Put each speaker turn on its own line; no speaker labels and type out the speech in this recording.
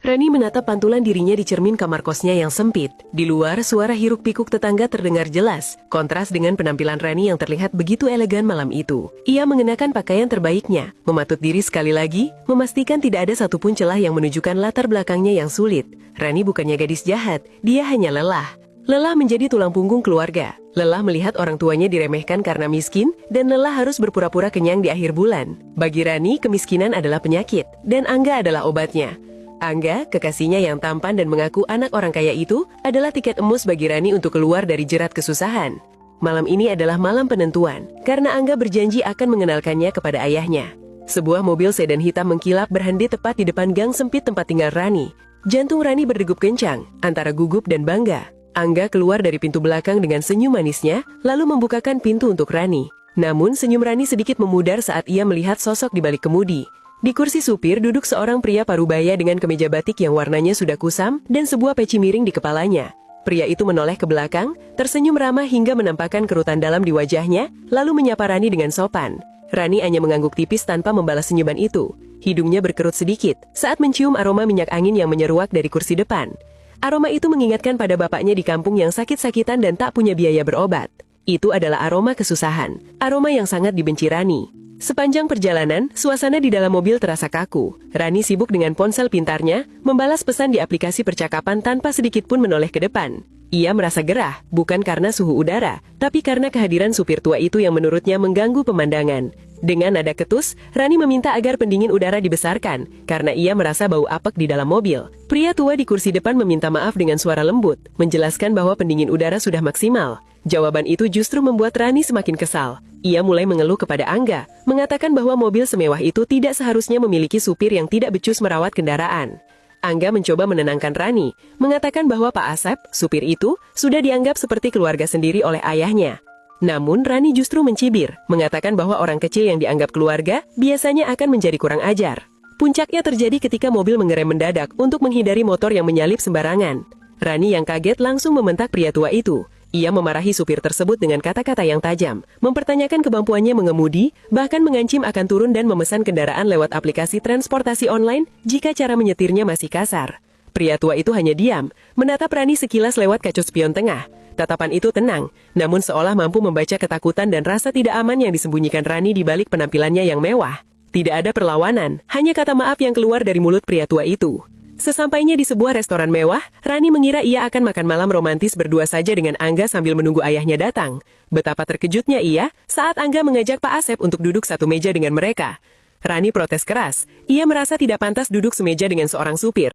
Rani menatap pantulan dirinya di cermin kamar kosnya yang sempit. Di luar, suara hiruk-pikuk tetangga terdengar jelas, kontras dengan penampilan Rani yang terlihat begitu elegan malam itu. Ia mengenakan pakaian terbaiknya, mematut diri sekali lagi, memastikan tidak ada satupun celah yang menunjukkan latar belakangnya yang sulit. Rani bukannya gadis jahat, dia hanya lelah. Lelah menjadi tulang punggung keluarga, lelah melihat orang tuanya diremehkan karena miskin, dan lelah harus berpura-pura kenyang di akhir bulan. Bagi Rani, kemiskinan adalah penyakit, dan Angga adalah obatnya. Angga, kekasihnya yang tampan dan mengaku anak orang kaya itu, adalah tiket emas bagi Rani untuk keluar dari jerat kesusahan. Malam ini adalah malam penentuan, karena Angga berjanji akan mengenalkannya kepada ayahnya. Sebuah mobil sedan hitam mengkilap berhenti tepat di depan gang sempit tempat tinggal Rani. Jantung Rani berdegup kencang, antara gugup dan bangga. Angga keluar dari pintu belakang dengan senyum manisnya, lalu membukakan pintu untuk Rani. Namun senyum Rani sedikit memudar saat ia melihat sosok di balik kemudi. Di kursi supir duduk seorang pria parubaya dengan kemeja batik yang warnanya sudah kusam dan sebuah peci miring di kepalanya. Pria itu menoleh ke belakang, tersenyum ramah hingga menampakkan kerutan dalam di wajahnya, lalu menyapa Rani dengan sopan. Rani hanya mengangguk tipis tanpa membalas senyuman itu. Hidungnya berkerut sedikit saat mencium aroma minyak angin yang menyeruak dari kursi depan. Aroma itu mengingatkan pada bapaknya di kampung yang sakit-sakitan dan tak punya biaya berobat. Itu adalah aroma kesusahan, aroma yang sangat dibenci Rani. Sepanjang perjalanan, suasana di dalam mobil terasa kaku. Rani sibuk dengan ponsel pintarnya, membalas pesan di aplikasi percakapan tanpa sedikit pun menoleh ke depan. Ia merasa gerah, bukan karena suhu udara, tapi karena kehadiran supir tua itu yang menurutnya mengganggu pemandangan. Dengan nada ketus, Rani meminta agar pendingin udara dibesarkan, karena ia merasa bau apek di dalam mobil. Pria tua di kursi depan meminta maaf dengan suara lembut, menjelaskan bahwa pendingin udara sudah maksimal. Jawaban itu justru membuat Rani semakin kesal. Ia mulai mengeluh kepada Angga, mengatakan bahwa mobil semewah itu tidak seharusnya memiliki supir yang tidak becus merawat kendaraan. Angga mencoba menenangkan Rani, mengatakan bahwa Pak Asep, supir itu, sudah dianggap seperti keluarga sendiri oleh ayahnya. Namun Rani justru mencibir, mengatakan bahwa orang kecil yang dianggap keluarga, biasanya akan menjadi kurang ajar. Puncaknya terjadi ketika mobil mengerem mendadak untuk menghindari motor yang menyalip sembarangan. Rani yang kaget langsung membentak pria tua itu. Ia memarahi supir tersebut dengan kata-kata yang tajam, mempertanyakan kemampuannya mengemudi, bahkan mengancam akan turun dan memesan kendaraan lewat aplikasi transportasi online jika cara menyetirnya masih kasar. Pria tua itu hanya diam, menatap Rani sekilas lewat kaca spion tengah. Tatapan itu tenang, namun seolah mampu membaca ketakutan dan rasa tidak aman yang disembunyikan Rani di balik penampilannya yang mewah. Tidak ada perlawanan, hanya kata maaf yang keluar dari mulut pria tua itu. Sesampainya di sebuah restoran mewah, Rani mengira ia akan makan malam romantis berdua saja dengan Angga sambil menunggu ayahnya datang. Betapa terkejutnya ia saat Angga mengajak Pak Asep untuk duduk satu meja dengan mereka. Rani protes keras, ia merasa tidak pantas duduk semeja dengan seorang supir.